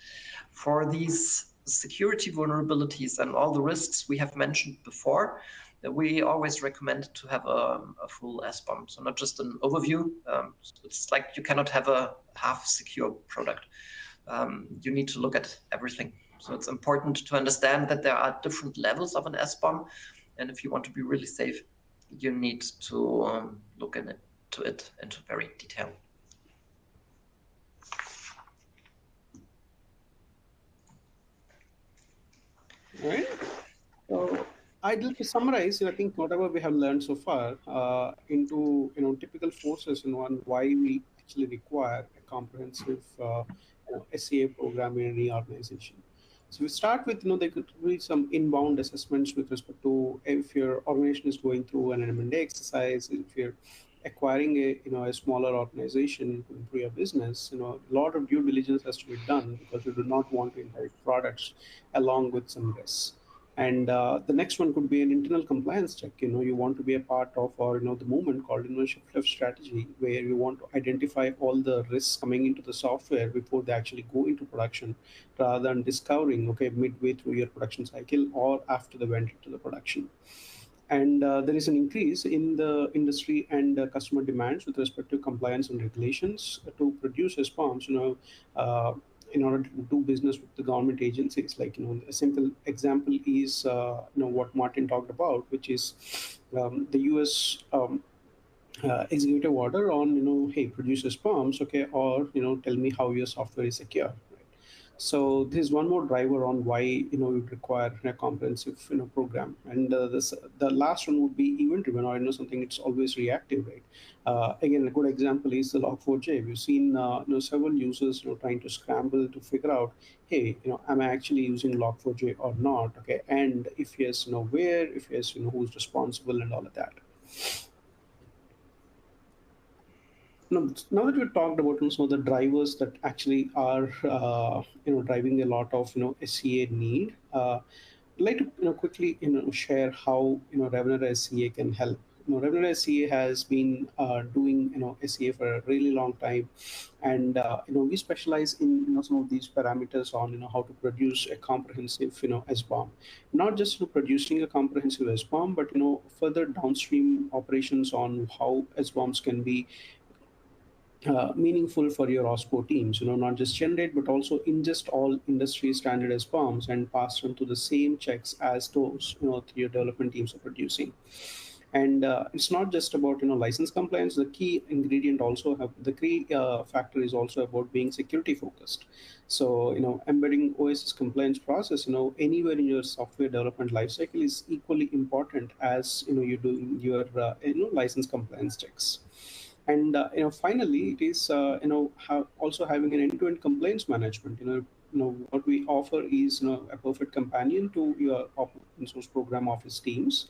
For these security vulnerabilities and all the risks we have mentioned before, we always recommend to have a full SBOM. So not just an overview. It's like you cannot have a half secure product. You need to look at everything. So it's important to understand that there are different levels of an SBOM. And if you want to be really safe, you need to look into it into very detail. All right. So I'd like to summarize, I think, whatever we have learned so far into typical forces and why we actually require a comprehensive SCA program in any organization. So we start with there could be some inbound assessments with respect to if your organization is going through an M&A exercise, if you're acquiring a smaller organization to improve your business, a lot of due diligence has to be done because you do not want to inherit products along with some risks. And the next one could be an internal compliance check. You want to be a part of, or the movement called innovation left strategy, where you want to identify all the risks coming into the software before they actually go into production, rather than discovering midway through your production cycle or after they went into the production. And there is an increase in the industry and customer demands with respect to compliance and regulations to produce response. In order to do business with the government agencies, like a simple example is what Martin talked about, which is the U.S. Executive order on hey, produce response, or tell me how your software is secure. Right? So this is one more driver on why you require a comprehensive program. And the last one would be event driven, or something it's always reactive, right? Again, a good example is the Log4j. We've seen several users trying to scramble to figure out, hey, am I actually using Log4j or not? Okay, and if yes, where, if yes, who's responsible and all of that. Now that we've talked about some of the drivers that actually are driving a lot of SCA need, I'd like to quickly share how Revenera SCA can help. Revenera SCA has been doing SCA for a really long time, and we specialize in some of these parameters on how to produce a comprehensive SBOM, not just producing a comprehensive SBOM, but further downstream operations on how SBOMs can be meaningful for your OSPO teams, not just generate, but also ingest all industry standard SBOMs and pass them to the same checks as those, your development teams are producing. And it's not just about, license compliance. The key ingredient also have the key factor is also about being security focused. So, embedding OSS compliance process, anywhere in your software development lifecycle is equally important as, you do your, license compliance checks. And finally, it is also having an end-to-end complaints management. What we offer is a perfect companion to your open source program office teams.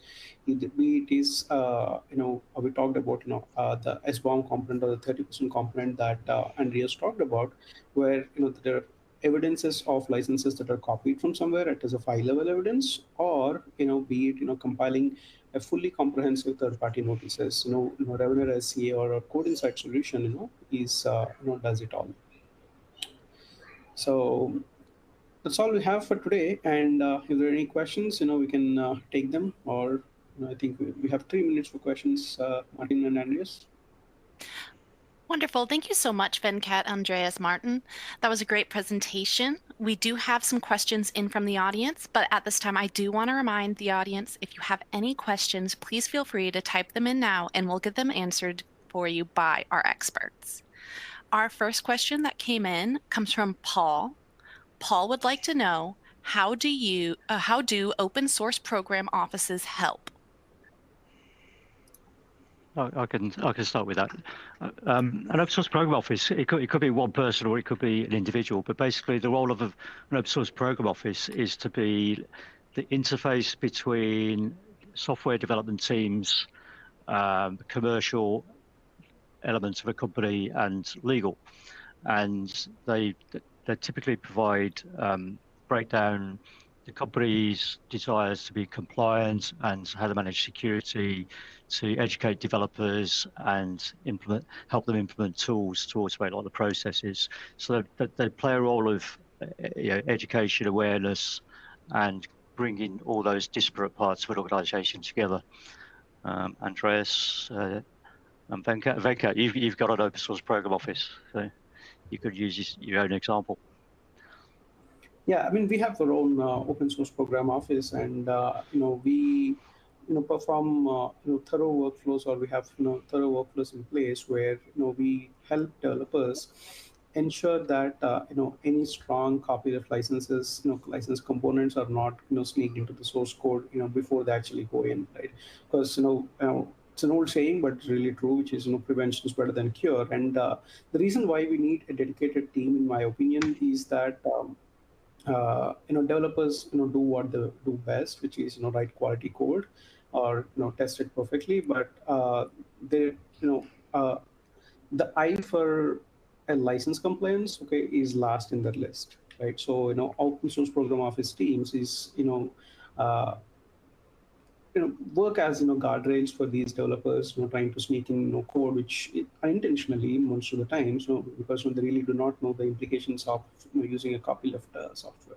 It is we talked about the SBOM component, or the 30% component that Andreas talked about, where there are evidences of licenses that are copied from somewhere as a file level evidence, or be it compiling a fully comprehensive third-party notices. Revenera SCA or a code insight solution, is does it all. So that's all we have for today. And if there are any questions, we can take them. Or I think we have 3 minutes for questions. Martin and Andreas. Wonderful. Thank you so much, Venkat, Andreas, Martin. That was a great presentation. We do have some questions in from the audience, but at this time, I do want to remind the audience, if you have any questions, please feel free to type them in now, and we'll get them answered for you by our experts. Our first question that came in comes from Paul. Paul would like to know, how do open source program offices help? I can start with that. An open source program office, it could be one person or it could be an individual, but basically the role of an open source program office is to be the interface between software development teams, commercial elements of a company, and legal. And they typically provide breakdown the company's desires to be compliant and how to manage security, to educate developers and help them implement tools to automate a lot of the processes. So they play a role of education, awareness, and bringing all those disparate parts of an organization together. Andreas and Venkat, you've got an open source program office, so you could use your own example. Yeah, I mean, we have our own open source program office, and we perform thorough workflows, or we have thorough workflows in place where we help developers ensure that any strong copyleft licenses, license components are not sneaked into the source code before they actually go in, right? Because it's an old saying, but it's really true, which is prevention is better than cure. And the reason why we need a dedicated team, in my opinion, is that developers do what they do best, which is write quality code or test it perfectly. But they the eye for a license compliance, okay, is last in that list, right? So open source program office teams is uh, work as guardrails for these developers trying to sneak in code, which unintentionally most of the times because they really do not know the implications of using a copyleft software.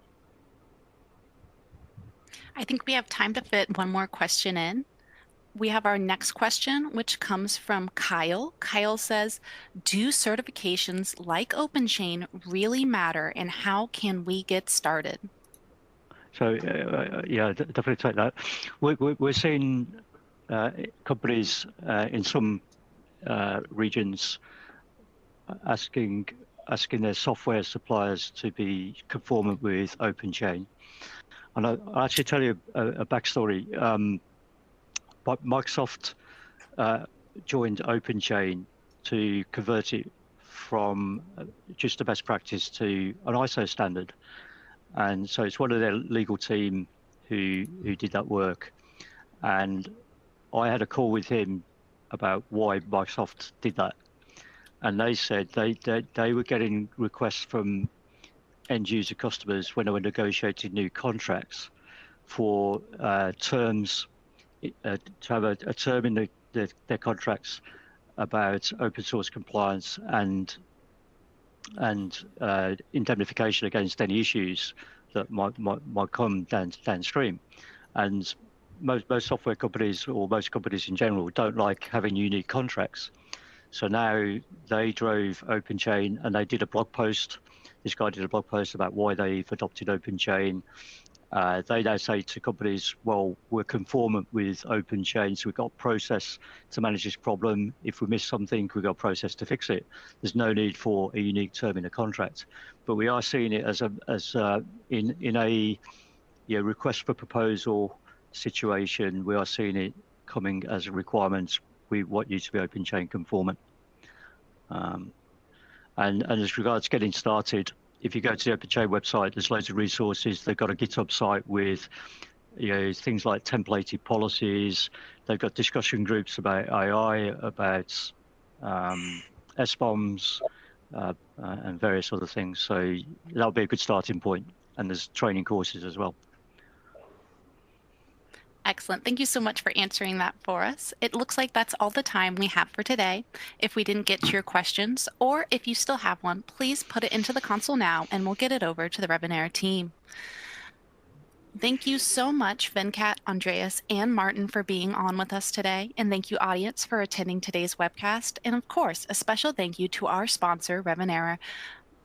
I think we have time to fit one more question in. We have our next question, which comes from Kyle. Kyle says, do certifications like OpenChain really matter, and how can we get started? So yeah, definitely take that. We're seeing companies in some regions asking asking their software suppliers to be conformant with OpenChain. And I'll actually tell you a backstory. But Microsoft joined OpenChain to convert it from just a best practice to an ISO standard. And so it's one of their legal team who did that work. And I had a call with him about why Microsoft did that. And they said they were getting requests from end user customers when they were negotiating new contracts for terms, to have a term in their contracts about open source compliance and indemnification against any issues that might come downstream. And most software companies, or most companies in general, don't like having unique contracts. So now they drove OpenChain, and they did a blog post. This guy did a blog post about why they've adopted OpenChain. They now say to companies, well, we're conformant with OpenChain, so we've got a process to manage this problem. If we miss something, we've got a process to fix it. There's no need for a unique term in a contract. But we are seeing it as in a request for proposal situation. We are seeing it coming as a requirement. We want you to be OpenChain conformant. And as regards getting started, if you go to the OpenChain website, there's loads of resources. They've got a GitHub site with things like templated policies. They've got discussion groups about AI, about SBOMs, and various other things. So that'll be a good starting point. And there's training courses as well. Excellent. Thank you so much for answering that for us. It looks like that's all the time we have for today. If we didn't get to your questions, or if you still have one, please put it into the console now and we'll get it over to the Revenera team. Thank you so much, Venkat, Andreas, and Martin, for being on with us today. And thank you, audience, for attending today's webcast. And of course, a special thank you to our sponsor, Revenera.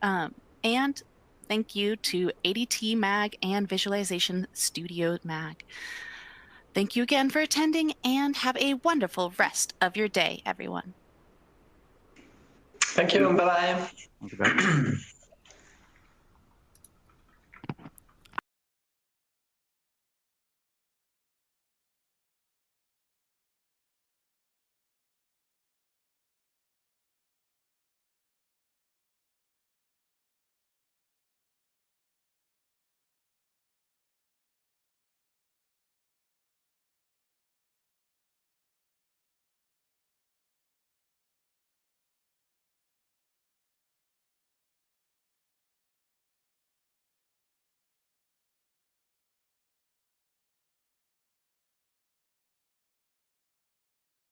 And thank you to ADT Mag and Visualization Studio Mag. Thank you again for attending, and have a wonderful rest of your day, everyone. Thank you. Bye-bye.